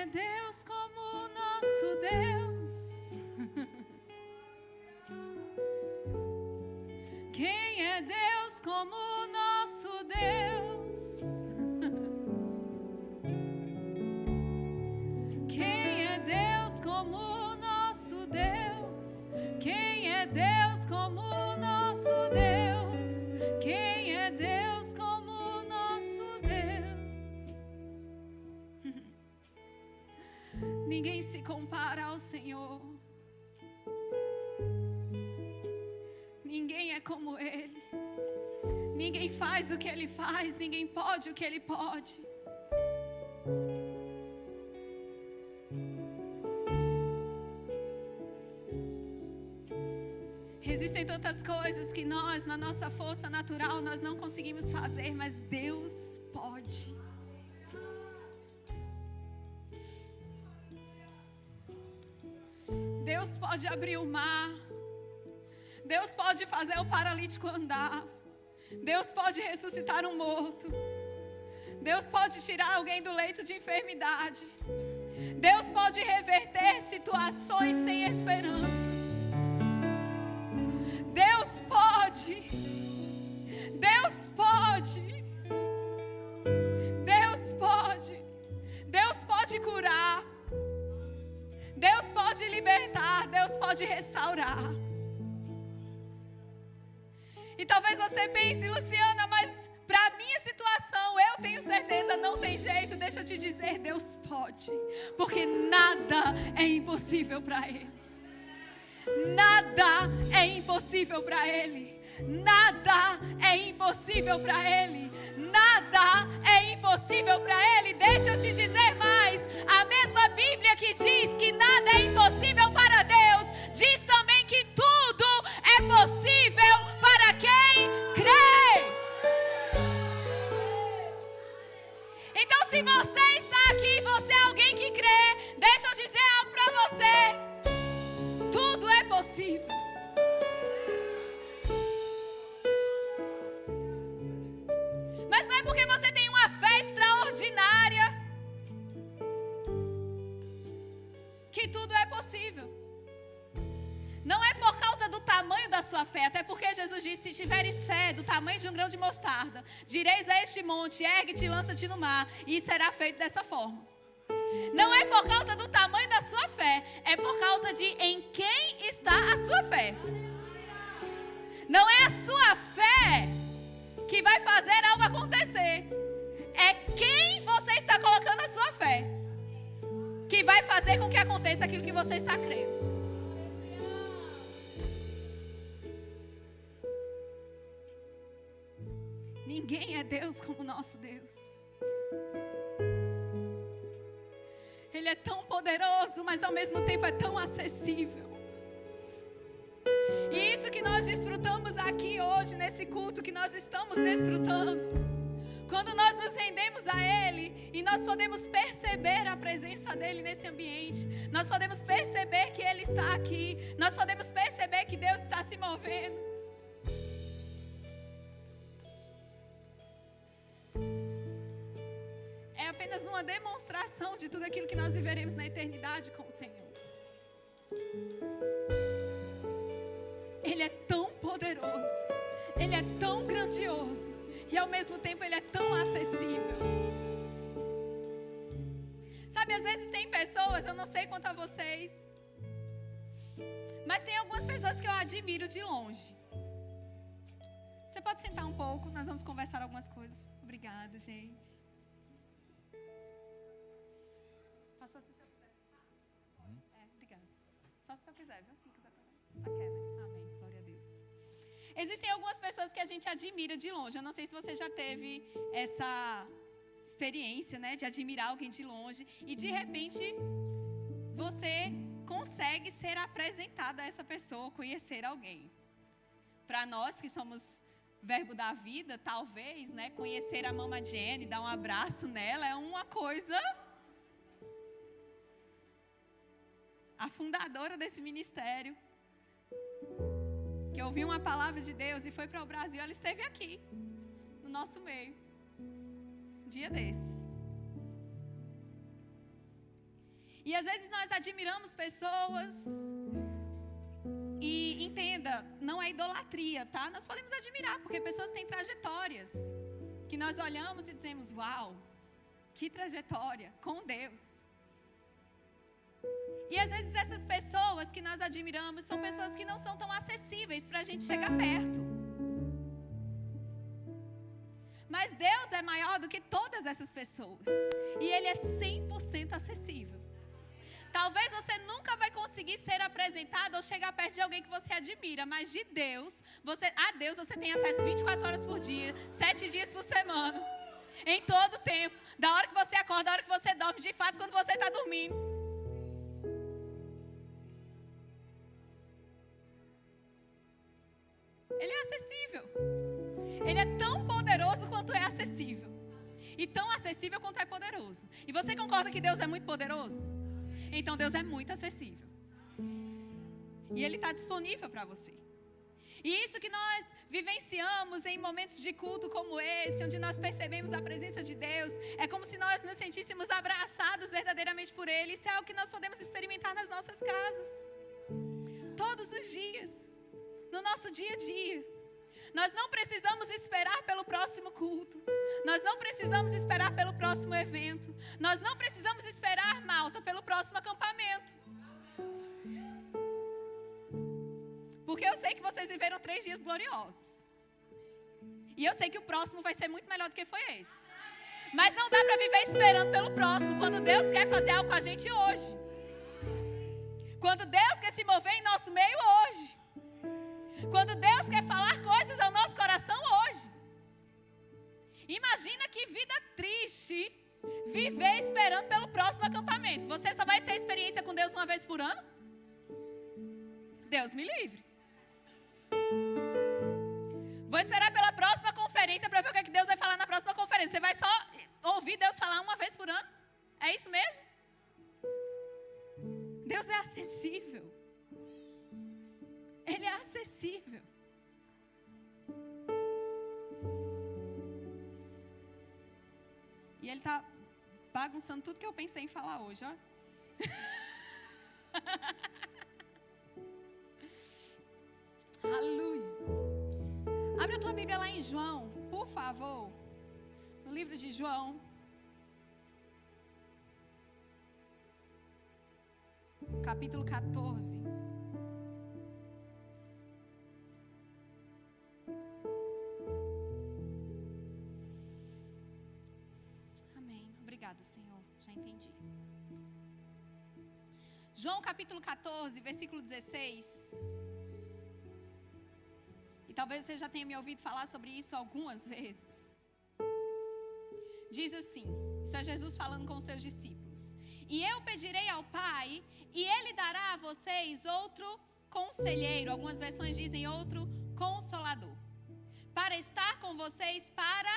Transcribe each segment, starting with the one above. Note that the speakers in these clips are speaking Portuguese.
é Deus como o nosso Deus? Quem é Deus como o nosso Deus? Quem é Deus como o nosso Deus? Quem é Deus como o nosso Deus? Quem é Deus como o nosso Deus? Ninguém se compara ao Senhor. Ninguém é como Ele. Ninguém faz o que Ele faz. Ninguém pode o que Ele pode. Existem tantas coisas que nós, na nossa força natural, nós não conseguimos fazer, mas Deus pode. Deus pode abrir o mar. Deus pode fazer o paralítico andar. Deus pode ressuscitar um morto. Deus pode tirar alguém do leito de enfermidade. Deus pode reverter situações sem esperança. Deus pode. Deus pode. Deus pode. Deus pode curar. Deus pode libertar. Deus pode restaurar. E talvez você pense, Luciana, mas para a minha situação, eu tenho certeza, não tem jeito. Deixa eu te dizer, Deus pode. Porque nada é impossível para Ele. Nada é impossível para Ele. Nada é impossível para Ele. Nada é impossível para Ele. Deixa eu te dizer mais. A mesma Bíblia que diz que nada é impossível para Deus, diz também que tudo é possível para quem crê. Então, se você está aqui, você é alguém que crê, deixa eu dizer algo para você. Tudo é possível. Mas não é porque você tem uma fé extraordinária que tudo é possível. Não é por causa do tamanho da sua fé, até porque Jesus disse, se tiveres fé do tamanho de um grão de mostarda, direis a este monte, ergue-te e lança-te no mar, e será feito dessa forma. Não é por causa do tamanho da sua fé, é por causa de em quem está a sua fé. Não é a sua fé que vai fazer algo acontecer. É quem você está colocando a sua fé que vai fazer com que aconteça aquilo que você está crendo. Ninguém é Deus como o nosso Deus. Ele é tão poderoso, mas ao mesmo tempo é tão acessível. E isso que nós desfrutamos aqui hoje, nesse culto que nós estamos desfrutando. Quando nós nos rendemos a Ele e nós podemos perceber a presença dEle nesse ambiente. Nós podemos perceber que Ele está aqui. Nós podemos perceber que Deus está se movendo. É apenas uma demonstração de tudo aquilo que nós viveremos na eternidade com o Senhor. Ele é tão poderoso, Ele é tão grandioso e ao mesmo tempo Ele é tão acessível. Sabe, às vezes tem pessoas, eu não sei quanto a vocês, mas tem algumas pessoas que eu admiro de longe. Você pode sentar um pouco, nós vamos conversar algumas coisas. Obrigada, gente. Pastor, se o senhor quiser. Obrigada. Só se o senhor quiser, viu? Se não quiser também. Quer, né? Amém. Glória a Deus. Existem algumas pessoas que a gente admira de longe. Eu não sei se você já teve essa experiência, né? De admirar alguém de longe. E de repente, você consegue ser apresentado a essa pessoa, conhecer alguém. Para nós que somos verbo da vida, talvez, né? Conhecer a Mama Jenny, dar um abraço nela, é uma coisa... A fundadora desse ministério, que ouviu uma palavra de Deus e foi para o Brasil, ela esteve aqui, no nosso meio, um dia desses. E às vezes nós admiramos pessoas, e entenda, não é idolatria, tá? Nós podemos admirar, porque pessoas têm trajetórias, que nós olhamos e dizemos, uau, que trajetória, com Deus. E às vezes essas pessoas que nós admiramos são pessoas que não são tão acessíveis para a gente chegar perto. Mas Deus é maior do que todas essas pessoas. E Ele é 100% acessível. Talvez você nunca vai conseguir ser apresentado ou chegar perto de alguém que você admira, mas de Deus, a Deus você tem acesso 24 horas por dia, 7 dias por semana, em todo o tempo, da hora que você acorda, da hora que você dorme, de fato, quando você está dormindo. Ele é acessível. Ele é tão poderoso quanto é acessível. E tão acessível quanto é poderoso. E você concorda que Deus é muito poderoso? Então Deus é muito acessível. E Ele está disponível para você. E isso que nós vivenciamos em momentos de culto como esse, onde nós percebemos a presença de Deus, é como se nós nos sentíssemos abraçados verdadeiramente por Ele. Isso é algo que nós podemos experimentar nas nossas casas. Todos os dias. No nosso dia a dia. Nós não precisamos esperar pelo próximo culto. Nós não precisamos esperar pelo próximo evento. Nós não precisamos esperar, Malta, pelo próximo acampamento. Porque eu sei que vocês viveram 3 dias gloriosos. E eu sei que o próximo vai ser muito melhor do que foi esse. Mas não dá para viver esperando pelo próximo, quando Deus quer fazer algo com a gente hoje. Quando Deus quer se mover em nosso meio hoje. Quando Deus quer falar coisas ao nosso coração hoje. Imagina que vida triste viver esperando pelo próximo acampamento. Você só vai ter experiência com Deus uma vez por ano? Deus me livre. Vou esperar pela próxima conferência para ver o que Deus vai falar na próxima conferência. Você vai só ouvir Deus falar uma vez por ano? É isso mesmo? Deus é acessível. Ele é acessível. E Ele está bagunçando tudo que eu pensei em falar hoje, ó. Aleluia. Abre a tua Bíblia lá em João, por favor. No livro de João. Capítulo 14. Obrigada, Senhor. Já entendi. João capítulo 14, versículo 16. E talvez você já tenha me ouvido falar sobre isso algumas vezes. Diz assim, isso é Jesus falando com os seus discípulos. E eu pedirei ao Pai, e Ele dará a vocês outro conselheiro. Algumas versões dizem outro consolador. Para estar com vocês para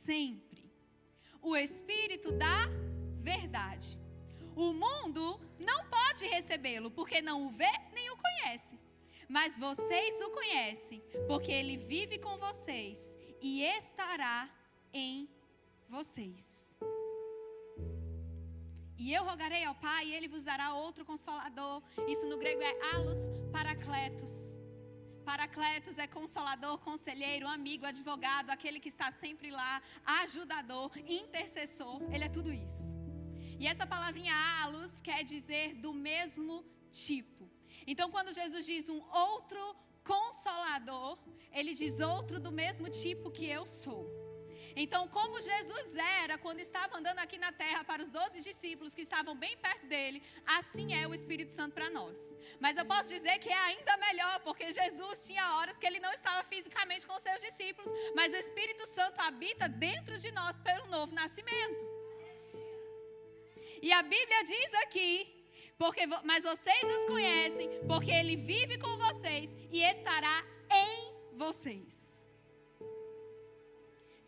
sempre. O Espírito da verdade. O mundo não pode recebê-lo, porque não o vê nem o conhece. Mas vocês o conhecem, porque Ele vive com vocês e estará em vocês. E eu rogarei ao Pai, e Ele vos dará outro consolador. Isso no grego é allos parakletos. Paracletos é consolador, conselheiro, amigo, advogado, aquele que está sempre lá, ajudador, intercessor. Ele é tudo isso. E essa palavrinha allos quer dizer do mesmo tipo. Então, quando Jesus diz um outro consolador, Ele diz outro do mesmo tipo que eu sou. Então, como Jesus era quando estava andando aqui na terra para os 12 discípulos que estavam bem perto dele, assim é o Espírito Santo para nós. Mas eu posso dizer que é ainda melhor, porque Jesus tinha horas que Ele não estava fisicamente com os seus discípulos, mas o Espírito Santo habita dentro de nós pelo novo nascimento. E a Bíblia diz aqui, mas vocês os conhecem, porque Ele vive com vocês e estará em vocês.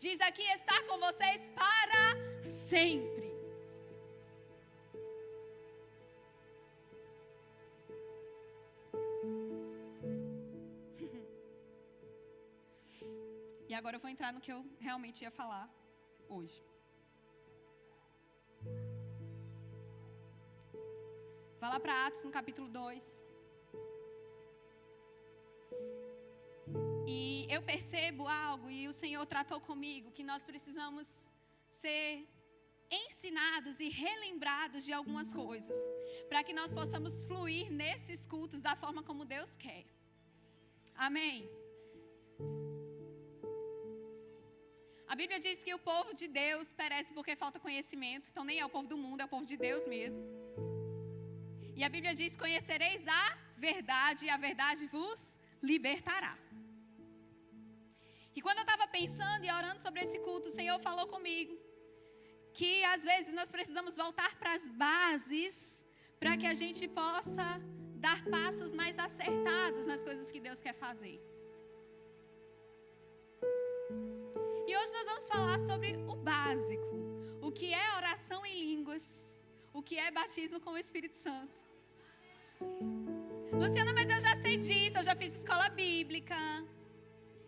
Diz aqui, estar com vocês para sempre. E agora eu vou entrar no que eu realmente ia falar hoje. Vá lá para Atos, no capítulo 2. E eu percebo algo, e o Senhor tratou comigo, que nós precisamos ser ensinados e relembrados de algumas coisas, para que nós possamos fluir nesses cultos da forma como Deus quer. Amém? A Bíblia diz que o povo de Deus perece porque falta conhecimento. Então nem é o povo do mundo, é o povo de Deus mesmo. E a Bíblia diz: conhecereis a verdade e a verdade vos libertará. E quando eu estava pensando e orando sobre esse culto, o Senhor falou comigo que às vezes nós precisamos voltar para as bases, para que a gente possa dar passos mais acertados nas coisas que Deus quer fazer. E hoje nós vamos falar sobre o básico, o que é oração em línguas, o que é batismo com o Espírito Santo. Luciana, mas eu já sei disso, eu já fiz escola bíblica,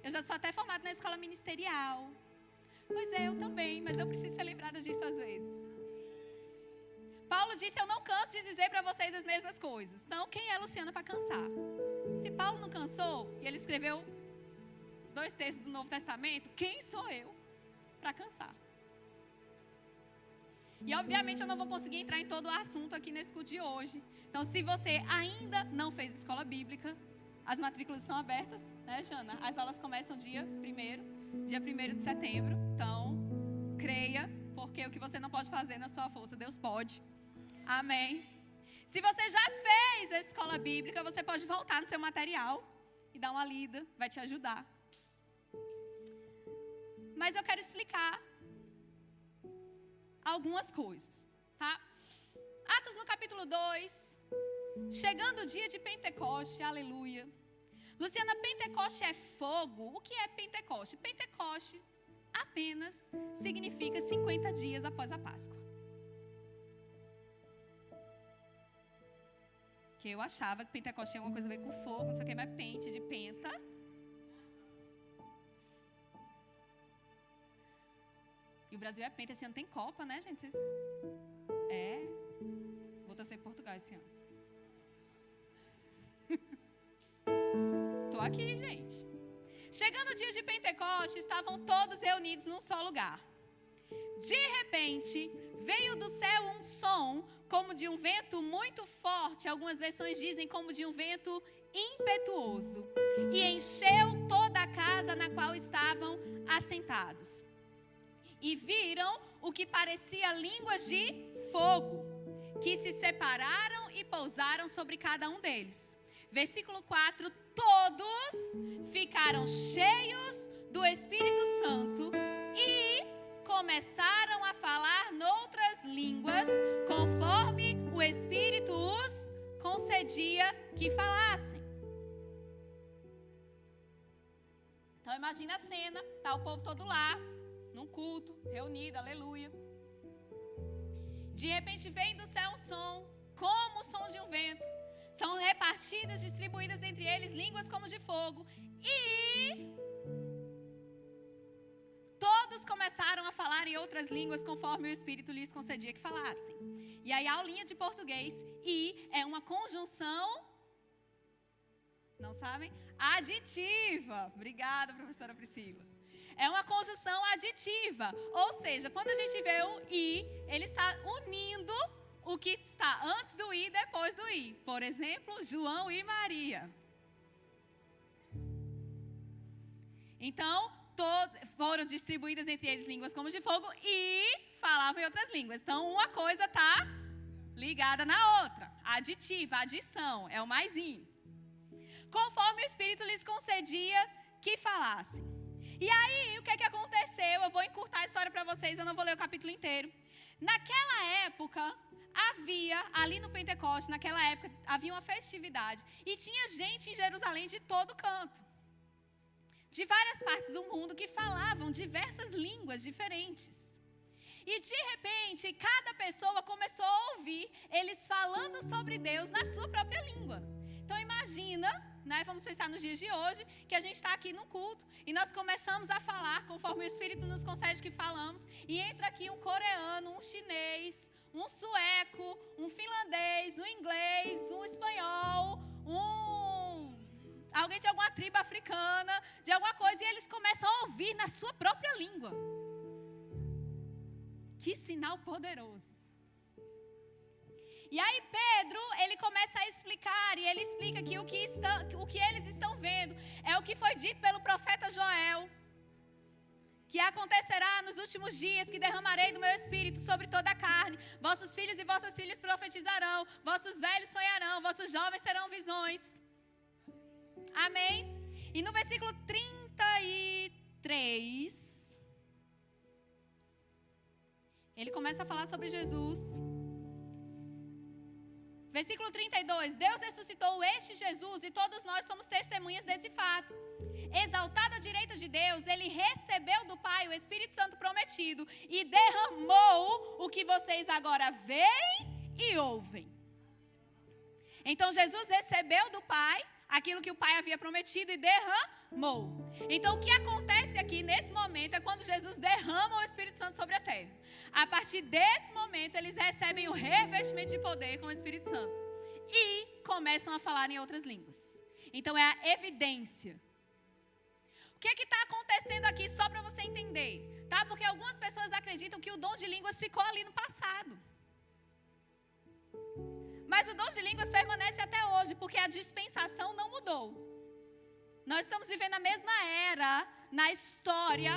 eu já sou até formada na escola ministerial. Pois é, eu também, mas eu preciso ser lembrada disso às vezes. Paulo disse: eu não canso de dizer para vocês as mesmas coisas. Então, quem é Luciana para cansar? Se Paulo não cansou, e ele escreveu 2/3 do Novo Testamento, quem sou eu para cansar? E obviamente eu não vou conseguir entrar em todo o assunto aqui nesse culto de hoje. Então, se você ainda não fez escola bíblica, as matrículas estão abertas, né, Jana? As aulas começam dia 1º de setembro. Então, creia, porque o que você não pode fazer na sua força, Deus pode. Amém? Se você já fez a escola bíblica, você pode voltar no seu material e dar uma lida, vai te ajudar. Mas eu quero explicar algumas coisas, tá? Atos no capítulo 2, chegando o dia de Pentecoste, aleluia. Luciana, Pentecoste é fogo? O que é Pentecoste? Pentecoste apenas significa 50 dias após a Páscoa. Que eu achava que Pentecoste tinha alguma coisa a ver com fogo, não sei o que, mas pente de penta. E o Brasil é penta, esse ano tem Copa, né, gente? Vocês... É. Vou torcer Portugal esse ano. Tô aqui, gente. Chegando o dia de Pentecoste, estavam todos reunidos num só lugar. De repente, veio do céu um som como de um vento muito forte. Algumas versões dizem como de um vento impetuoso. E encheu toda a casa na qual estavam assentados. E viram o que parecia línguas de fogo, que se separaram e pousaram sobre cada um deles. Versículo 4, todos ficaram cheios do Espírito Santo e começaram a falar noutras línguas, conforme o Espírito os concedia que falassem. Então imagina a cena, tá o povo todo lá, num culto, reunido, aleluia. De repente vem do céu um som, como o som de um vento. São repartidas, distribuídas entre eles línguas como de fogo. E todos começaram a falar em outras línguas conforme o Espírito lhes concedia que falassem. E aí a aulinha de português, e é uma conjunção, não sabem? Aditiva. Obrigada, professora Priscila. É uma conjunção aditiva. Ou seja, quando a gente vê o i, ele está unindo o que está antes do i e depois do i. Por exemplo, João e Maria. Então, foram distribuídas entre eles línguas como de fogo e falavam em outras línguas. Então, uma coisa está ligada na outra. Aditiva, adição, é o mais in. Conforme o Espírito lhes concedia que falassem. E aí, o que é que aconteceu? Eu vou encurtar a história para vocês, eu não vou ler o capítulo inteiro. Naquela época, havia, ali no Pentecoste, naquela época, havia uma festividade. E tinha gente em Jerusalém de todo canto. De várias partes do mundo que falavam diversas línguas diferentes. E de repente, cada pessoa começou a ouvir eles falando sobre Deus na sua própria língua. Então imagina, né, vamos pensar nos dias de hoje, que a gente está aqui no culto e nós começamos a falar conforme o Espírito nos concede que falamos, e entra aqui um coreano, um chinês, um sueco, um finlandês, um inglês, um espanhol, alguém de alguma tribo africana, de alguma coisa, e eles começam a ouvir na sua própria língua. Que sinal poderoso. E aí Pedro, ele começa a explicar, e ele explica que o que eles estão vendo é o que foi dito pelo profeta Joel, que acontecerá nos últimos dias, que derramarei do meu espírito sobre toda a carne. Vossos filhos e vossas filhas profetizarão, vossos velhos sonharão, vossos jovens terão visões. Amém? E no versículo 33, ele começa a falar sobre Jesus. Versículo 32, Deus ressuscitou este Jesus e todos nós somos testemunhas desse fato. Exaltado à direita de Deus, ele recebeu do Pai o Espírito Santo prometido e derramou o que vocês agora veem e ouvem. Então Jesus recebeu do Pai aquilo que o Pai havia prometido e derramou. Então o que acontece aqui nesse momento é quando Jesus derrama o Espírito Santo sobre a terra. A partir desse momento eles recebem o revestimento de poder com o Espírito Santo e começam a falar em outras línguas. Então é a evidência. O que está acontecendo aqui só para você entender, tá? Porque algumas pessoas acreditam que o dom de línguas ficou ali no passado. Mas o dom de línguas permanece até hoje, porque a dispensação não mudou. Nós estamos vivendo a mesma era na história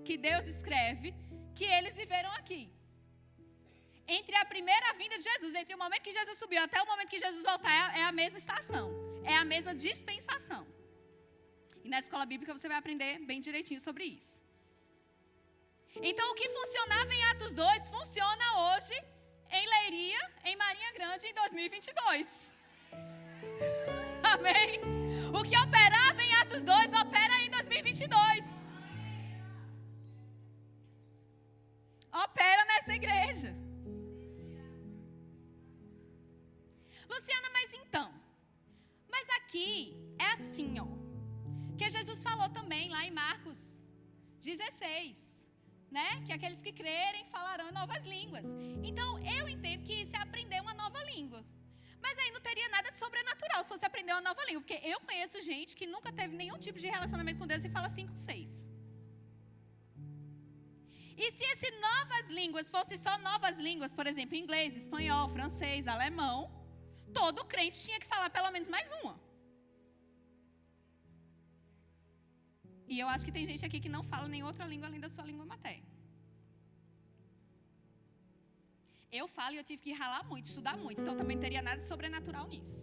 que Deus escreve, que eles viveram aqui. Entre a primeira vinda de Jesus, entre o momento que Jesus subiu até o momento que Jesus voltar, é a mesma estação, é a mesma dispensação. E na escola bíblica você vai aprender bem direitinho sobre isso. Então o que funcionava em Atos 2, funciona hoje em Leiria, em Marinha Grande, em 2022. Amém? O que operava em Atos 2, opera em 2022. Opera nessa igreja. Luciana, mas aqui é assim, ó. Que Jesus falou também lá em Marcos 16, né? Que aqueles que crerem falarão novas línguas. Então, eu entendo que isso é aprender uma nova língua. Mas aí não teria nada de sobrenatural se você aprender uma nova língua. Porque eu conheço gente que nunca teve nenhum tipo de relacionamento com Deus e fala 5, 6. E se esse novas línguas fosse só novas línguas, por exemplo, inglês, espanhol, francês, alemão, todo crente tinha que falar pelo menos mais uma. E eu acho que tem gente aqui que não fala nem outra língua além da sua língua materna. Eu falo e eu tive que ralar muito, estudar muito. Então também não teria nada de sobrenatural nisso.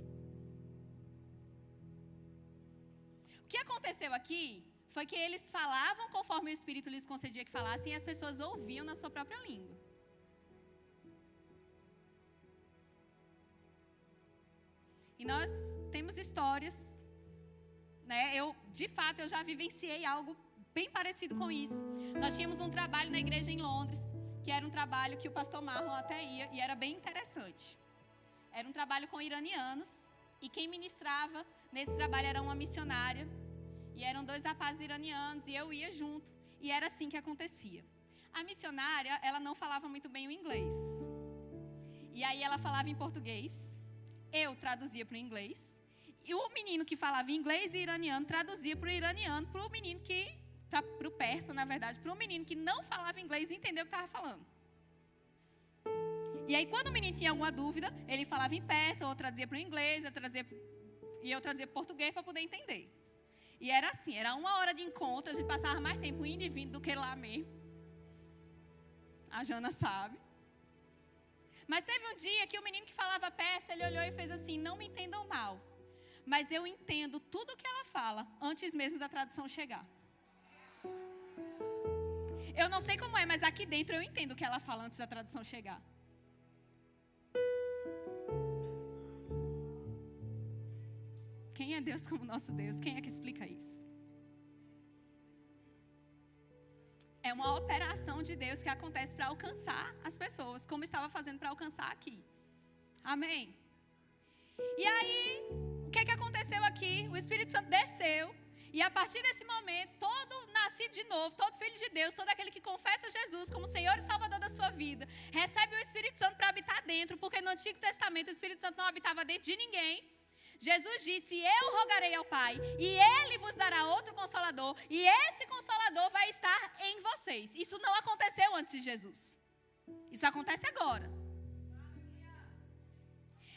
O que aconteceu aqui foi que eles falavam conforme o Espírito lhes concedia que falassem e as pessoas ouviam na sua própria língua. E nós temos histórias, né? De fato, eu já vivenciei algo bem parecido com isso. Nós tínhamos um trabalho na igreja em Londres, que era um trabalho que o pastor Marlon até ia, e era bem interessante. Era um trabalho com iranianos, e quem ministrava nesse trabalho era uma missionária, e eram 2 rapazes iranianos, e eu ia junto, e era assim que acontecia. A missionária, ela não falava muito bem o inglês, e aí ela falava em português, eu traduzia para o inglês, e o menino que falava inglês e iraniano traduzia para o iraniano, para o menino para o persa, na verdade, para o menino que não falava inglês e entendeu o que estava falando. E aí, quando o menino tinha alguma dúvida, ele falava em persa, ou traduzia para o inglês, eu traduzia para o português para poder entender. E era assim, era 1 hora de encontro, a gente passava mais tempo indo e vindo do que lá mesmo. A Jana sabe. Mas teve um dia que o menino que falava persa, ele olhou e fez assim, não me entendam mal, mas eu entendo tudo o que ela fala, antes mesmo da tradução chegar. Eu não sei como é, mas aqui dentro eu entendo o que ela fala antes da tradução chegar. Quem é Deus como nosso Deus? Quem é que explica isso? É uma operação de Deus que acontece para alcançar as pessoas, como estava fazendo para alcançar aqui. Amém? E aí, o que aconteceu aqui? O Espírito Santo desceu, e a partir desse momento, toda nação nascido de novo, todo filho de Deus, todo aquele que confessa Jesus como Senhor e Salvador da sua vida, recebe o Espírito Santo para habitar dentro, porque no Antigo Testamento o Espírito Santo não habitava dentro de ninguém. Jesus disse, eu rogarei ao Pai, e Ele vos dará outro Consolador, e esse Consolador vai estar em vocês. Isso não aconteceu antes de Jesus. Isso acontece agora.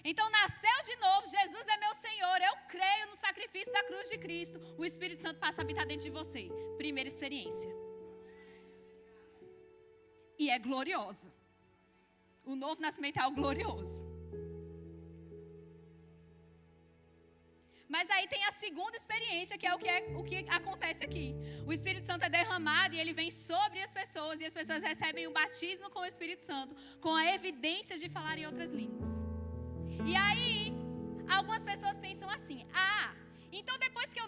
Então, nasceu de novo, Jesus é meu Senhor, eu creio no sacrifício da cruz de Cristo. O Espírito Santo passa a habitar dentro de você. Primeira experiência. E é gloriosa. O novo nascimento é algo glorioso. Mas aí tem a segunda experiência, que é o que acontece aqui. O Espírito Santo é derramado e ele vem sobre as pessoas. E as pessoas recebem o batismo com o Espírito Santo, com a evidência de falar em outras línguas. E aí, algumas pessoas pensam assim, então depois que eu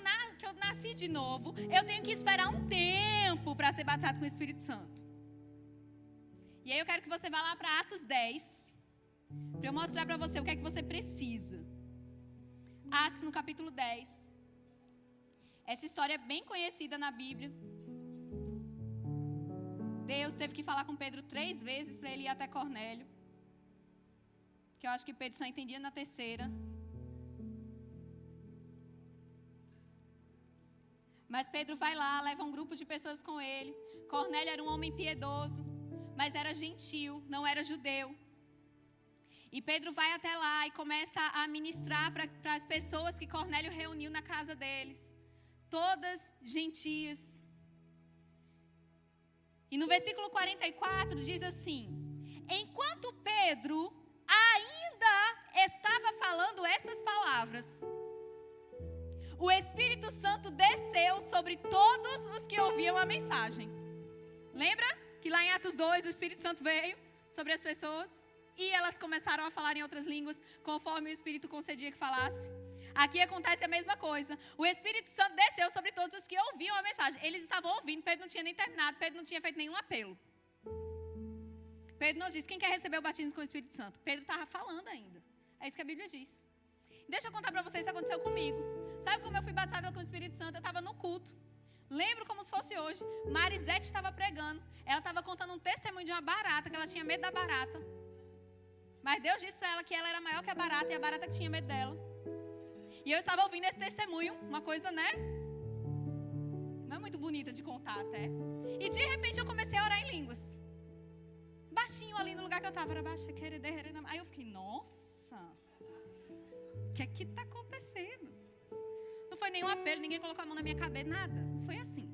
nasci de novo, eu tenho que esperar um tempo para ser batizado com o Espírito Santo. E aí eu quero que você vá lá para Atos 10, para eu mostrar para você o que é que você precisa. Atos no capítulo 10. Essa história é bem conhecida na Bíblia. Deus teve que falar com Pedro 3 vezes para ele ir até Cornélio. Que eu acho que Pedro só entendia na terceira. Mas Pedro vai lá, leva um grupo de pessoas com ele. Cornélio era um homem piedoso, mas era gentil, não era judeu. E Pedro vai até lá e começa a ministrar para as pessoas que Cornélio reuniu na casa deles. Todas gentias. E no versículo 44 diz assim: enquanto Pedro ainda estava falando essas palavras, o Espírito Santo desceu sobre todos os que ouviam a mensagem. Lembra que lá em Atos 2 o Espírito Santo veio sobre as pessoas? E elas começaram a falar em outras línguas, conforme o Espírito concedia que falasse. Aqui acontece a mesma coisa. O Espírito Santo desceu sobre todos os que ouviam a mensagem. Eles estavam ouvindo, Pedro não tinha nem terminado, Pedro não tinha feito nenhum apelo. Pedro não disse, quem quer receber o batismo com o Espírito Santo? Pedro estava falando ainda. É isso que a Bíblia diz. Deixa eu contar para vocês o que aconteceu comigo. Sabe como eu fui batizada com o Espírito Santo? Eu estava no culto. Lembro como se fosse hoje. Marisete estava pregando. Ela estava contando um testemunho de uma barata, que ela tinha medo da barata. Mas Deus disse para ela que ela era maior que a barata e a barata que tinha medo dela. E eu estava ouvindo esse testemunho, uma coisa, né? Não é muito bonita de contar até. E de repente eu comecei a orar em línguas. Baixinho ali no lugar que eu estava. Aí eu fiquei, nossa, o que é que está acontecendo? Não foi nenhum apelo, ninguém colocou a mão na minha cabeça, nada. Foi assim.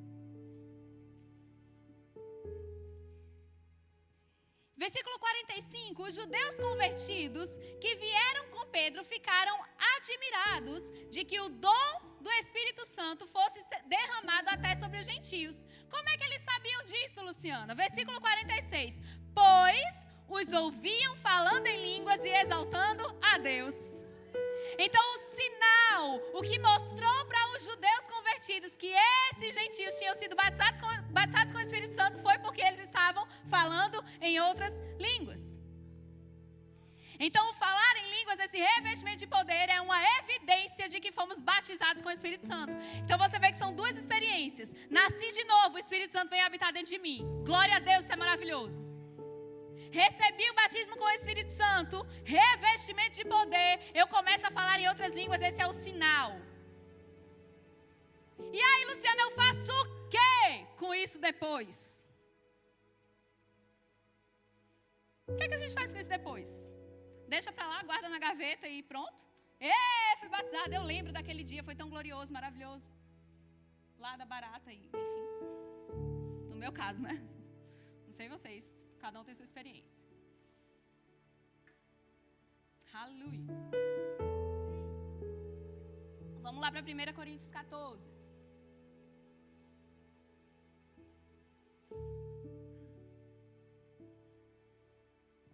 Versículo 45, os judeus convertidos que vieram com Pedro ficaram admirados de que o dom do Espírito Santo fosse derramado até sobre os gentios. Como é que eles sabiam disso, Luciana? Versículo 46, pois os ouviam falando em línguas e exaltando a Deus. Então o sinal, o que mostrou para os judeus convertidos que esses gentios tinham sido batizados com o Espírito Santo foi porque eles estavam falando em outras línguas. Então o falar em línguas, esse revestimento de poder é uma evidência de que fomos batizados com o Espírito Santo. Então você vê que são duas experiências. Nasci de novo, o Espírito Santo vem habitar dentro de mim. Glória a Deus, isso é maravilhoso. Recebi o batismo com o Espírito Santo, revestimento de poder, eu começo a falar em outras línguas, esse é o sinal. E aí, Luciana, eu faço o quê com isso depois? O que a gente faz com isso depois? Deixa pra lá, guarda na gaveta e pronto? Fui batizada, eu lembro daquele dia, foi tão glorioso, maravilhoso. Lá da barata, enfim. No meu caso, né? Não sei vocês. Cada um tem sua experiência. Aleluia. Vamos lá para 1 Coríntios 14.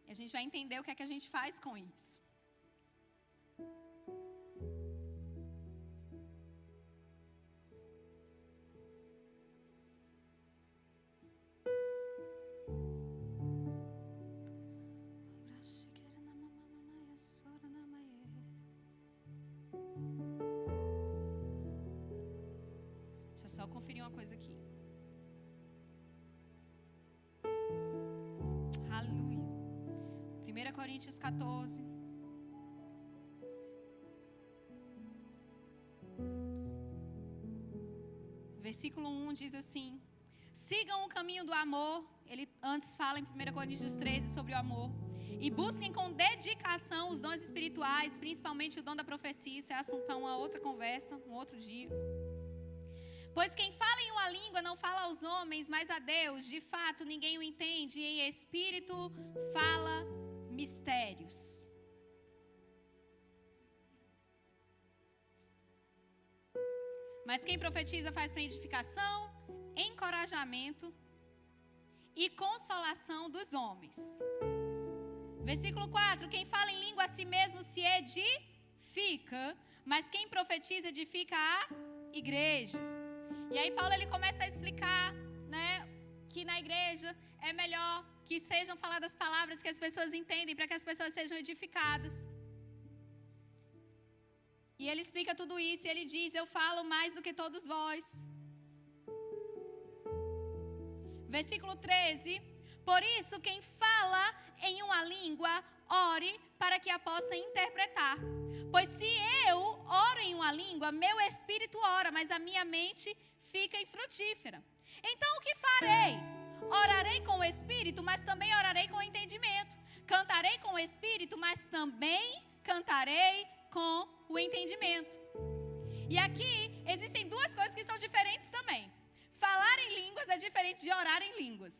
E a gente vai entender o que é que a gente faz com isso. Só conferir uma coisa aqui. Coríntios 14. Versículo 1 diz assim: sigam o caminho do amor. Ele antes fala em 1 Coríntios 13 sobre o amor. E busquem com dedicação os dons espirituais, principalmente o dom da profecia. Isso é assunto para uma outra conversa, um outro dia. Pois quem fala em uma língua não fala aos homens, mas a Deus. De fato, ninguém o entende. E em espírito fala mistérios. Mas quem profetiza faz para edificação, encorajamento e consolação dos homens. Versículo 4. Quem fala em língua a si mesmo se edifica, mas quem profetiza edifica a igreja. E aí Paulo ele começa a explicar, né, que na igreja é melhor que sejam faladas palavras que as pessoas entendem, para que as pessoas sejam edificadas. E ele explica tudo isso, e ele diz: eu falo mais do que todos vós. Versículo 13. Por isso, quem fala em uma língua, ore para que a possa interpretar. Pois se eu oro em uma língua, meu espírito ora, mas a minha mente fica infrutífera. Então o que farei? Orarei com o espírito, mas também orarei com o entendimento. Cantarei com o espírito, mas também cantarei com o entendimento. E aqui existem duas coisas que são diferentes também. Falar em línguas é diferente de orar em línguas.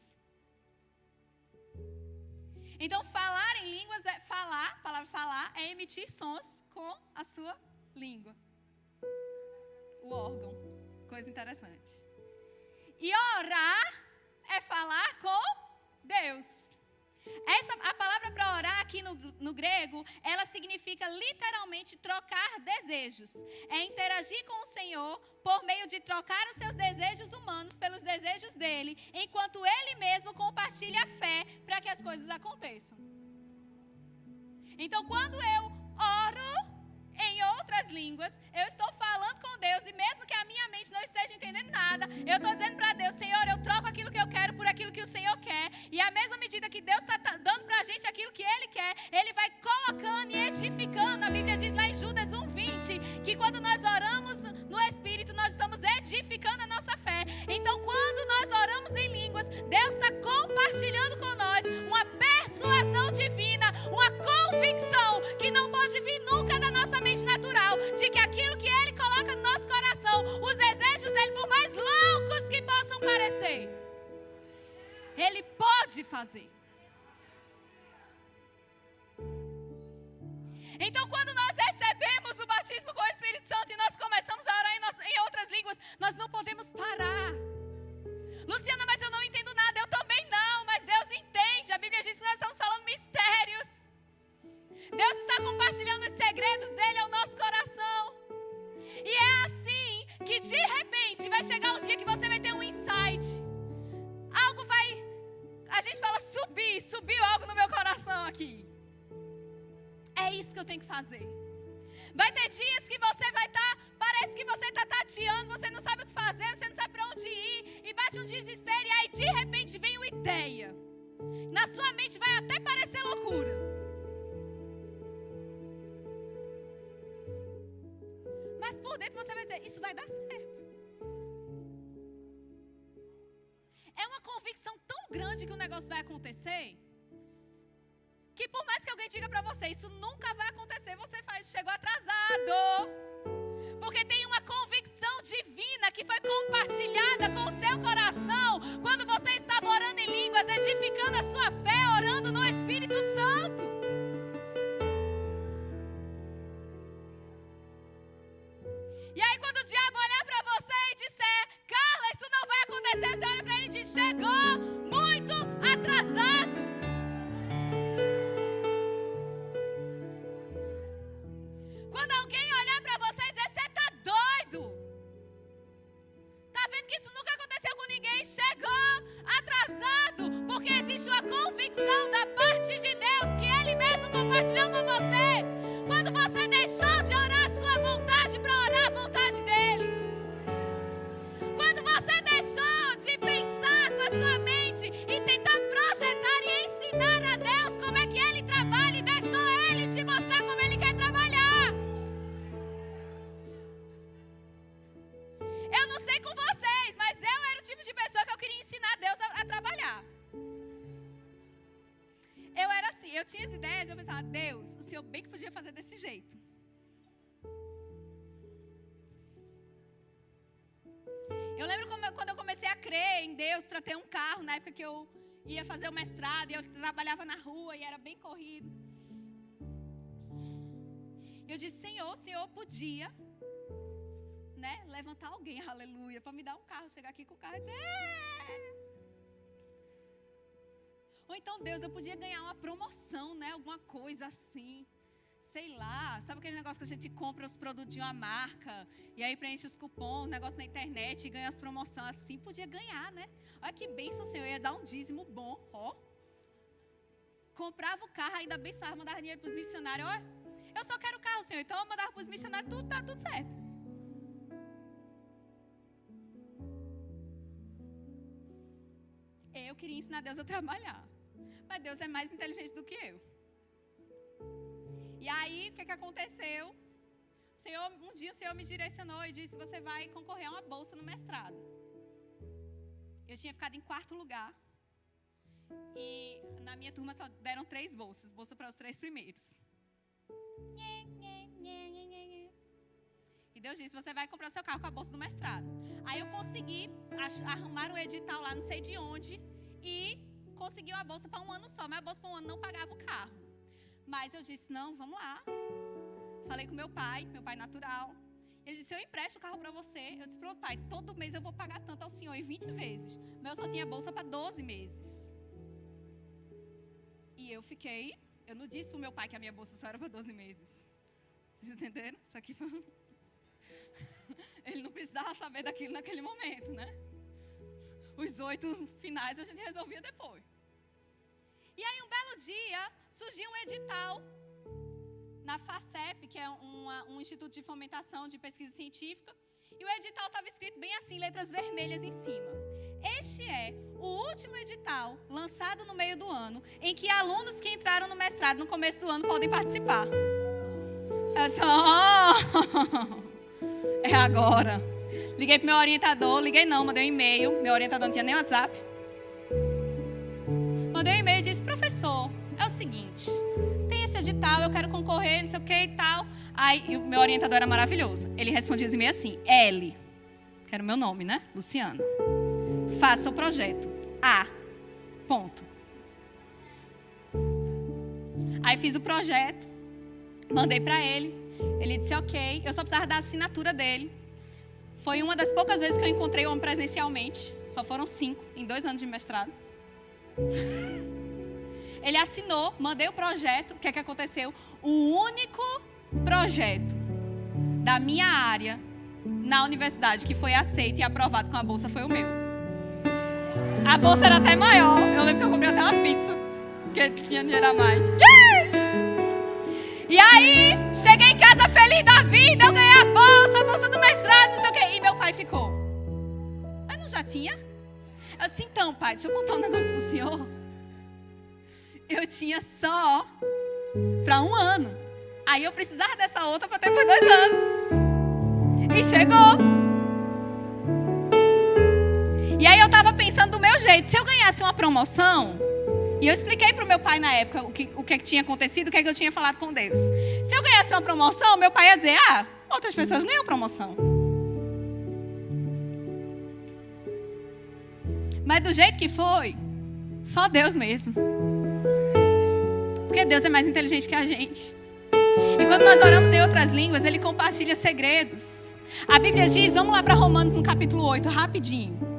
Então, falar em línguas é falar, a palavra falar é emitir sons com a sua língua. O órgão, coisa interessante. E orar é falar com Deus. A palavra para orar aqui no grego, ela significa literalmente trocar desejos. É interagir com o Senhor por meio de trocar os seus desejos humanos pelos desejos dele, enquanto ele mesmo compartilha a fé para que as coisas aconteçam. Então, quando eu oro em outras línguas, eu estou falando com Deus, e mesmo que a minha mente não esteja entendendo nada, eu estou dizendo para Deus: Senhor, eu troco aquilo que eu quero por aquilo que o Senhor quer. E à mesma medida que Deus está dando para a gente aquilo que Ele quer, Ele vai colocando e edificando. A Bíblia diz lá em Judas 1:20 que quando nós oramos no Espírito, nós estamos edificando a nossa fé. Então, quando nós oramos em línguas, Deus está compartilhando com nós uma persuasão divina, uma convicção que não pode vir nunca da nossa mente natural, de que aquilo que Ele coloca no nosso coração, os desejos dEle, por mais loucos que possam parecer, Ele pode fazer. Então, quando nós recebemos o batismo com o Espírito Santo e nós começamos a orar em outras línguas, nós não podemos parar. Luciana, mas eu não entendo nada. Eu também não, mas Deus entende. A Bíblia diz que nós estamos falando mistérios. Deus está compartilhando os segredos dEle ao nosso coração. E é assim que de repente vai chegar um dia que você vai ter um insight. Algo vai, a gente fala subiu algo no meu coração aqui. É isso que eu tenho que fazer. Vai ter dias que você vai estar, parece que você está tateando, você não sabe o que fazer, você não sabe para onde ir, e bate um desespero, e aí de repente vem uma ideia. Na sua mente vai até parecer loucura. Mas por dentro você vai dizer: isso vai dar certo. É uma convicção tão grande que o negócio vai acontecer, que por mais que alguém diga para você: isso nunca vai acontecer, você chegou atrasado. Porque tem uma convicção divina que foi compartilhada com o seu coração quando você estava orando em línguas, edificando a sua fé, orando no Espírito Santo. E aí quando o diabo olhar para você e disser: Carla, isso não vai acontecer, você olha para ele e diz: chegou muito atrasado. Quando alguém olhar para você e dizer: você está doido, está vendo que isso nunca aconteceu com ninguém, chegou atrasado, porque existe uma convicção da parte de Deus que Ele mesmo compartilhou com você. Quando você deixou de orar a sua vontade para orar a vontade dEle. Quando você deixou de pensar com a sua mente Senhor bem que podia fazer desse jeito. Eu lembro quando eu comecei a crer em Deus para ter um carro, na época que eu ia fazer o mestrado, e eu trabalhava na rua e era bem corrido. Eu disse, Senhor, o Senhor podia, né, levantar alguém, aleluia, para me dar um carro, chegar aqui com o carro e dizer, Ou então, Deus, eu podia ganhar uma promoção, né, alguma coisa assim. Sei lá, sabe aquele negócio que a gente compra os produtos de uma marca e aí preenche os cupons, negócio na internet e ganha as promoções assim, podia ganhar, né? Olha que bênção, Senhor, ia dar um dízimo bom, ó. Comprava o carro, ainda abençoava, mandava dinheiro para os missionários, ó. Eu só quero o carro, Senhor, então eu mandava para os missionários, tudo tá tudo certo. Eu queria ensinar Deus a trabalhar, mas Deus é mais inteligente do que eu. E aí, o que aconteceu? Um dia o Senhor me direcionou e disse, você vai concorrer a uma bolsa no mestrado. Eu tinha ficado em 4º lugar. E na minha turma só deram 3 bolsas. Bolsa para os 3 primeiros. E Deus disse, você vai comprar seu carro com a bolsa do mestrado. Aí eu consegui arrumar um edital lá, não sei de onde. E consegui uma bolsa para 1 ano só. Mas a bolsa para 1 ano não pagava o carro. Mas eu disse, não, vamos lá. Falei com meu pai natural. Ele disse, eu empresto o carro para você. Eu disse, pronto, pai, todo mês eu vou pagar tanto ao senhor, em 20 vezes. Mas eu só tinha bolsa para 12 meses. E eu não disse para o meu pai que a minha bolsa só era para 12 meses. Vocês entenderam? Isso aqui foi... Ele não precisava saber daquilo naquele momento, né? Os 8 finais a gente resolvia depois. E aí um belo dia surgiu um edital na FACEP, que é um instituto de fomentação de pesquisa científica, e o edital estava escrito bem assim, letras vermelhas em cima. Este é o último edital lançado no meio do ano, em que alunos que entraram no mestrado no começo do ano podem participar. Eu disse, é agora. Liguei para o meu orientador, mandei um e-mail, meu orientador não tinha nem WhatsApp. Mandei um e-mail e disse, professor, é o seguinte, tem esse edital, eu quero concorrer, não sei o que e tal. Aí o meu orientador era maravilhoso. Ele respondia os e-mails assim, L, que era o meu nome, né? Luciano. Faça o projeto. A. Ponto. Aí fiz o projeto, mandei para ele. Ele disse ok, eu só precisava da assinatura dele. Foi uma das poucas vezes que eu encontrei o homem presencialmente. Só foram 5 em 2 anos de mestrado. Ele assinou, mandei o projeto. O que é que aconteceu? O único projeto da minha área na universidade que foi aceito e aprovado com a bolsa foi o meu. A bolsa era até maior. Eu lembro que eu comprei até uma pizza, porque tinha dinheiro a mais. E aí, cheguei em casa feliz da vida, eu ganhei a bolsa do mestrado, não sei o quê. E meu pai ficou, mas não já tinha? Eu disse, então pai, deixa eu contar um negócio pro senhor. Eu tinha só para 1 ano. Aí eu precisava dessa outra para ter por 2 anos. E chegou. E aí eu estava pensando do meu jeito, se eu ganhasse uma promoção... E eu expliquei para o meu pai na época o que tinha acontecido, o que eu tinha falado com Deus. Se eu ganhasse uma promoção, meu pai ia dizer, outras pessoas ganham promoção. Mas do jeito que foi, só Deus mesmo. Porque Deus é mais inteligente que a gente. E quando nós oramos em outras línguas, Ele compartilha segredos. A Bíblia diz, vamos lá para Romanos no capítulo 8, rapidinho.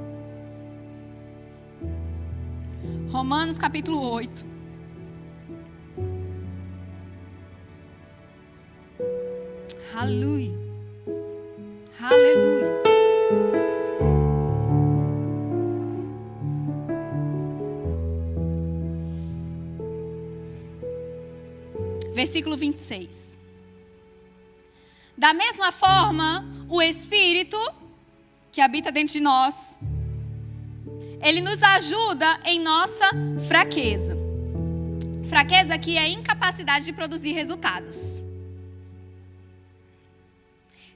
Romanos capítulo 8. Aleluia. Aleluia. Versículo 26. Da mesma forma, o Espírito que habita dentro de nós, Ele nos ajuda em nossa fraqueza. Fraqueza aqui é incapacidade de produzir resultados.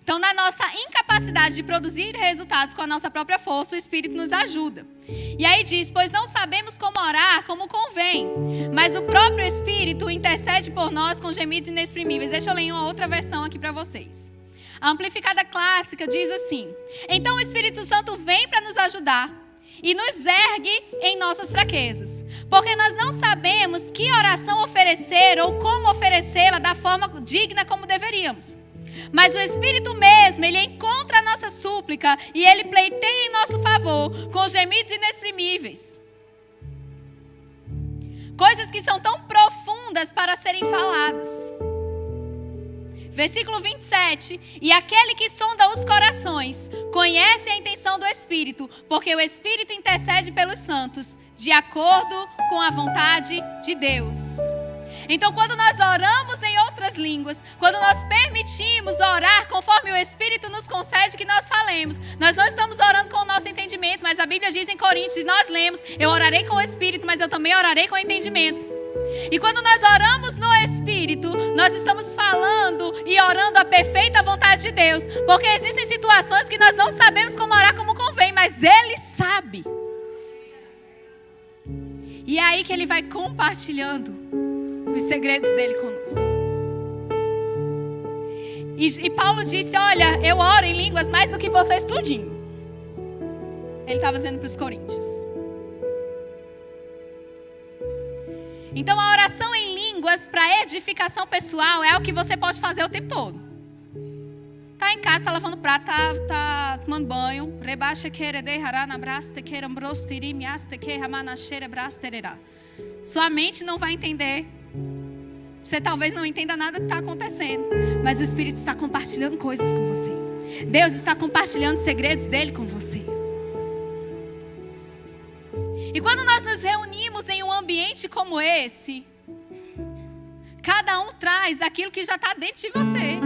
Então, na nossa incapacidade de produzir resultados com a nossa própria força, o Espírito nos ajuda. E aí diz, pois não sabemos como orar como convém, mas o próprio Espírito intercede por nós com gemidos inexprimíveis. Deixa eu ler uma outra versão aqui para vocês. A Amplificada Clássica diz assim: então o Espírito Santo vem para nos ajudar e nos ergue em nossas fraquezas, porque nós não sabemos que oração oferecer ou como oferecê-la da forma digna como deveríamos. Mas o Espírito mesmo, ele encontra a nossa súplica e ele pleiteia em nosso favor com gemidos inexprimíveis. Coisas que são tão profundas para serem faladas. Versículo 27. E aquele que sonda os corações conhece a intenção do Espírito, porque o Espírito intercede pelos santos, de acordo com a vontade de Deus. Então, quando nós oramos em outras línguas, quando nós permitimos orar conforme o Espírito nos concede que nós falemos, nós não estamos orando com o nosso entendimento, mas a Bíblia diz em Coríntios, e nós lemos, eu orarei com o Espírito, mas eu também orarei com o entendimento. E quando nós oramos no Espírito, nós estamos falando e orando a perfeita vontade de Deus, porque existem situações que nós não sabemos como orar como convém, mas Ele sabe. E é aí que Ele vai compartilhando os segredos dele conosco. E Paulo disse, olha, eu oro em línguas mais do que vocês tudinho. Ele estava dizendo para os coríntios. Então a oração em línguas para edificação pessoal é o que você pode fazer o tempo todo. Tá em casa, tá lavando prato, tá tomando banho. Sua mente não vai entender. Você talvez não entenda nada que está acontecendo, mas o Espírito está compartilhando coisas com você. Deus está compartilhando segredos dele com você. E quando nós nos reunimos em um ambiente como esse, cada um traz aquilo que já está dentro de você.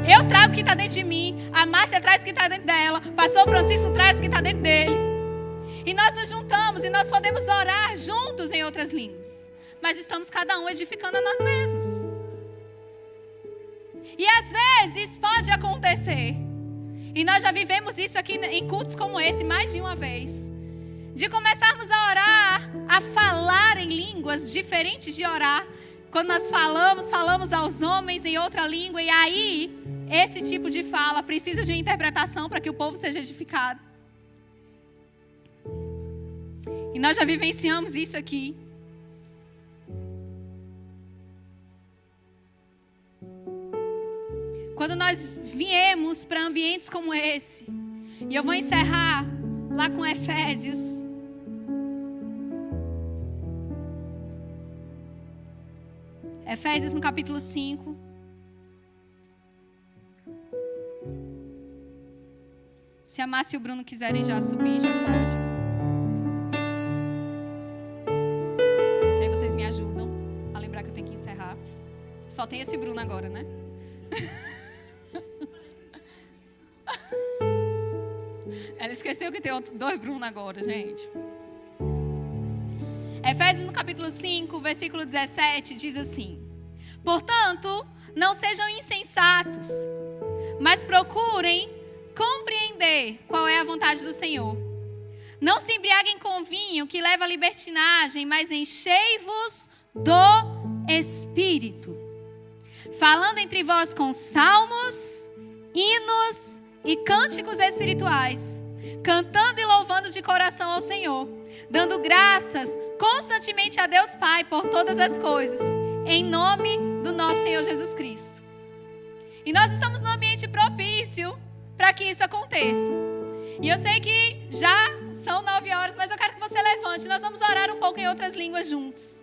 Eu trago o que está dentro de mim, a Márcia traz o que está dentro dela, o pastor Francisco traz o que está dentro dele. E nós nos juntamos e nós podemos orar juntos em outras línguas. Mas estamos cada um edificando a nós mesmos. E às vezes pode acontecer, e nós já vivemos isso aqui em cultos como esse mais de uma vez, de começarmos a orar, a falar em línguas diferentes de orar. Quando nós falamos aos homens em outra língua, e aí esse tipo de fala precisa de uma interpretação para que o povo seja edificado. E nós já vivenciamos isso aqui. Quando nós viemos para ambientes como esse, e eu vou encerrar lá com Efésios. Efésios no capítulo 5. Se a Márcia e o Bruno quiserem já subir, já pode. Que aí vocês me ajudam a lembrar que eu tenho que encerrar. Só tem esse Bruno agora, né? Ela esqueceu que tem dois Bruno agora, gente. Efésios no capítulo 5, versículo 17, diz assim: portanto, não sejam insensatos, mas procurem compreender qual é a vontade do Senhor. Não se embriaguem com vinho que leva à libertinagem, mas enchei-vos do Espírito, falando entre vós com salmos, hinos e cânticos espirituais, cantando e louvando de coração ao Senhor, dando graças constantemente a Deus Pai por todas as coisas, em nome do nosso Senhor Jesus Cristo. E nós estamos num ambiente propício para que isso aconteça. E eu sei que já são 9 horas, mas eu quero que você levante. Nós vamos orar um pouco em outras línguas juntos.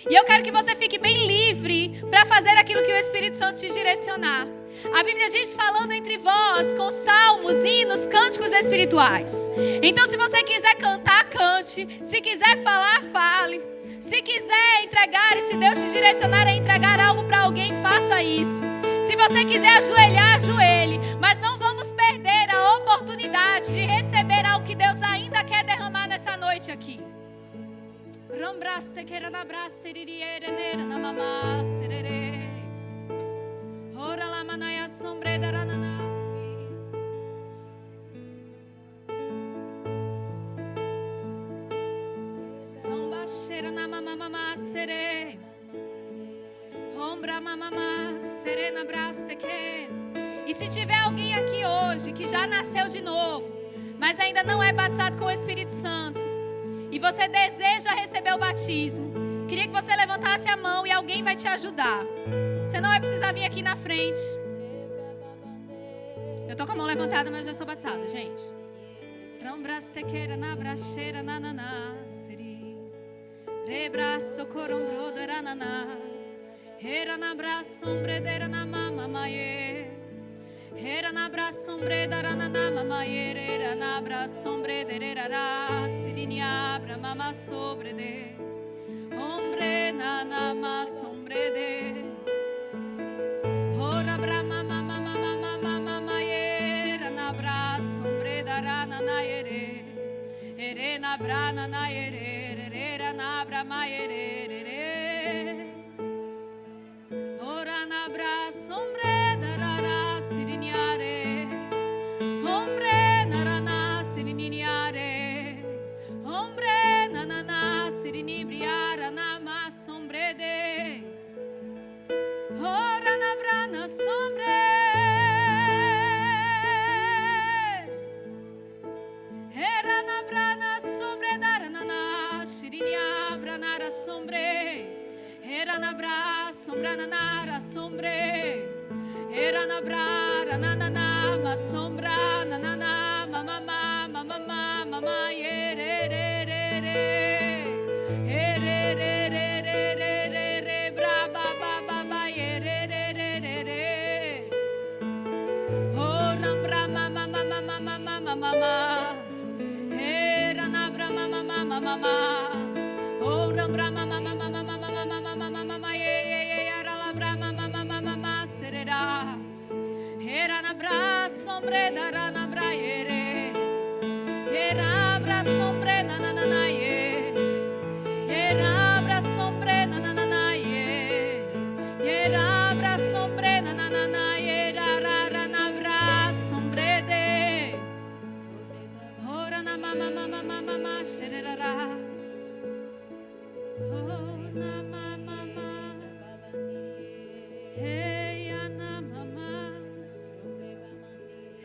E eu quero que você fique bem livre para fazer aquilo que o Espírito Santo te direcionar. A Bíblia diz, falando entre vós com salmos, hinos, cânticos espirituais. Então, se você quiser cantar, cante. Se quiser falar, fale. Se quiser entregar, e se Deus te direcionar a entregar algo para alguém, faça isso. Se você quiser ajoelhar, ajoelhe. Mas não vamos perder a oportunidade de receber algo que Deus ainda quer derramar nessa noite aqui. Ora manaya sombre darananasi. Ombashera na mama sere. Ombra mama serena brasteke. E se tiver alguém aqui hoje que já nasceu de novo, mas ainda não é batizado com o Espírito Santo, e você deseja receber o batismo, queria que você levantasse a mão e alguém vai te ajudar. Você não vai precisar vir aqui na frente. Eu tô com a mão levantada, mas eu já sou batizada, gente. Era na brasombre daranana mama era na brasombre dererara sirinyabra mama sobre de hombre nana ma sombre de ora brama mama mama mama era na brasombre daranana ere na brana na era na brama ere ora na brasombre nanara sombre era na brara nanana ma sombra nanana mama mama mama mama re bra ba ba ba ba re oh rambra mama mama mama mama mama era na bra mama mama mama oh rambra mama mama mama mama mama mama era na bra sombre dara na bra era bra sombre na na na era bra sombre na na na era bra sombre na na na era na bra sombre de ora na mama mama mama sherera oh na mama hey ana mama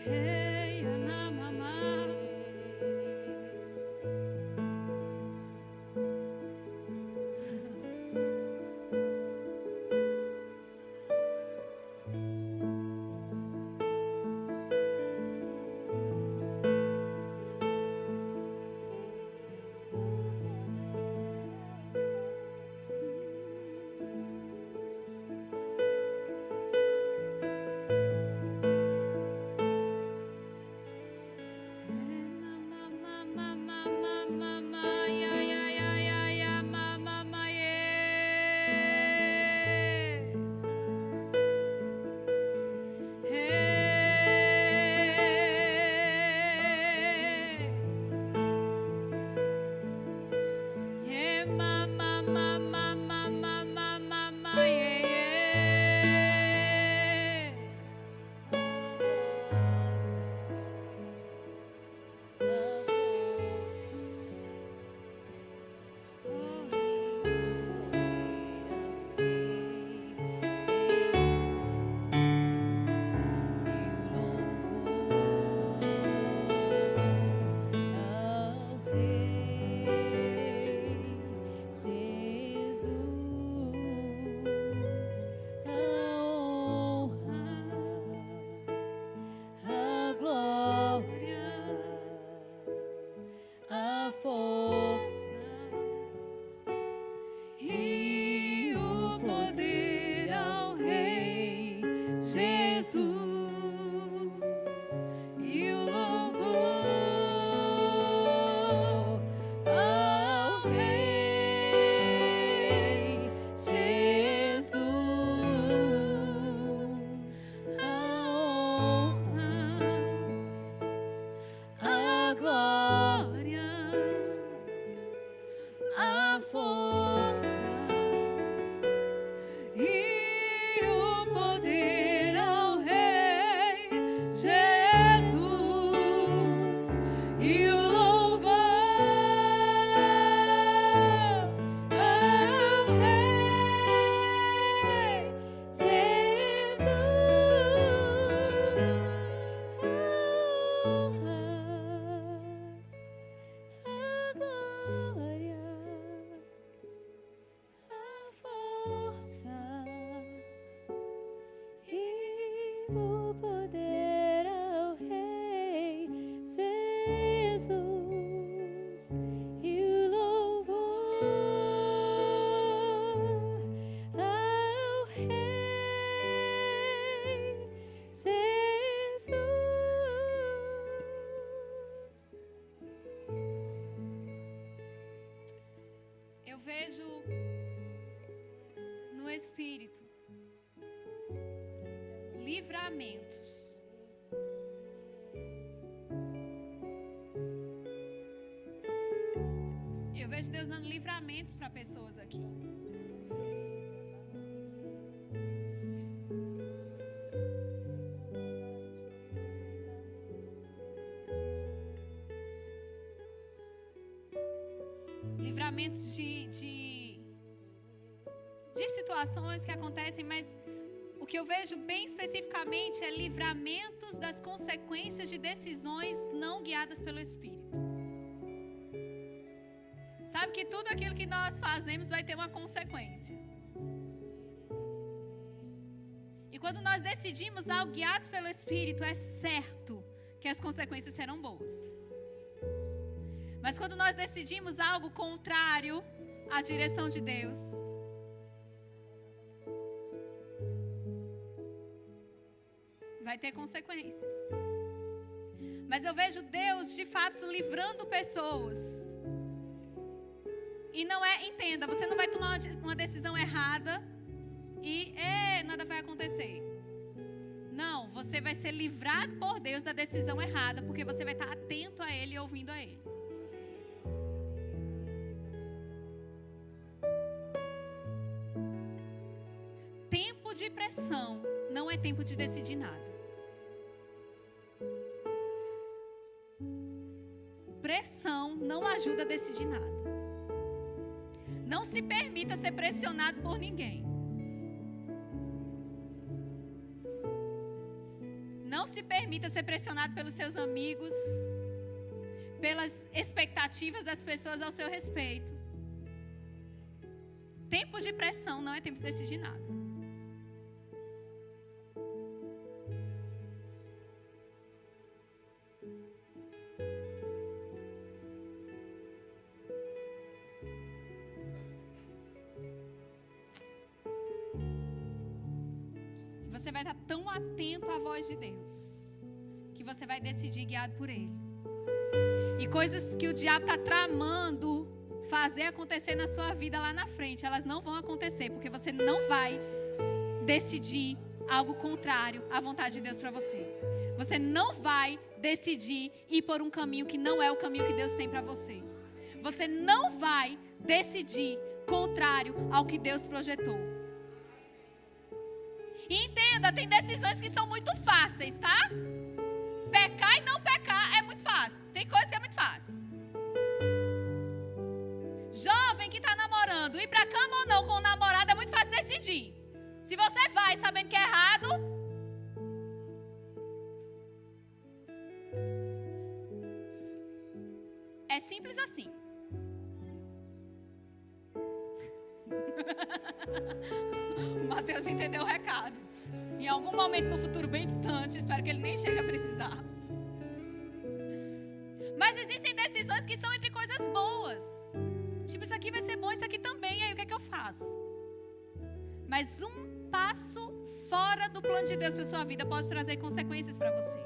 hey livramentos. Eu vejo Deus dando livramentos para pessoas aqui. Livramentos de situações que acontecem, mas o que eu vejo bem especificamente é livramentos das consequências de decisões não guiadas pelo Espírito. Sabe que tudo aquilo que nós fazemos vai ter uma consequência. E quando nós decidimos algo guiados pelo Espírito, é certo que as consequências serão boas. Mas quando nós decidimos algo contrário à direção de Deus, vai ter consequências. Mas eu vejo Deus, de fato, livrando pessoas. E não é, entenda, você não vai tomar uma decisão errada e nada vai acontecer. Não, você vai ser livrado por Deus da decisão errada, porque você vai estar atento a Ele e ouvindo a Ele. Tempo de pressão não é tempo de decidir nada. Pressão não ajuda a decidir nada. Não se permita ser pressionado por ninguém. Não se permita ser pressionado pelos seus amigos, pelas expectativas das pessoas ao seu respeito. Tempo de pressão não é tempo de decidir nada. Você vai estar tão atento à voz de Deus, que você vai decidir guiado por Ele. E coisas que o diabo está tramando fazer acontecer na sua vida lá na frente, elas não vão acontecer, porque você não vai decidir algo contrário à vontade de Deus para você. Você não vai decidir ir por um caminho que não é o caminho que Deus tem para você. Você não vai decidir contrário ao que Deus projetou. E entenda, tem decisões que são muito fáceis, tá? Pecar e não pecar é muito fácil. Tem coisa que é muito fácil. Jovem que está namorando, ir pra cama ou não com o namorado é muito fácil decidir. Se você vai sabendo que é errado, é simples assim. O Mateus entendeu o recado. Em algum momento no futuro bem distante, espero que ele nem chegue a precisar. Mas existem decisões que são entre coisas boas. Tipo, isso aqui vai ser bom, isso aqui também. E aí o que é que eu faço? Mas um passo fora do plano de Deus para sua vida pode trazer consequências para você.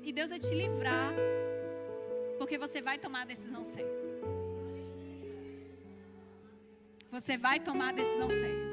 E Deus vai te livrar, porque você vai tomar a decisão certa. Você vai tomar a decisão certa.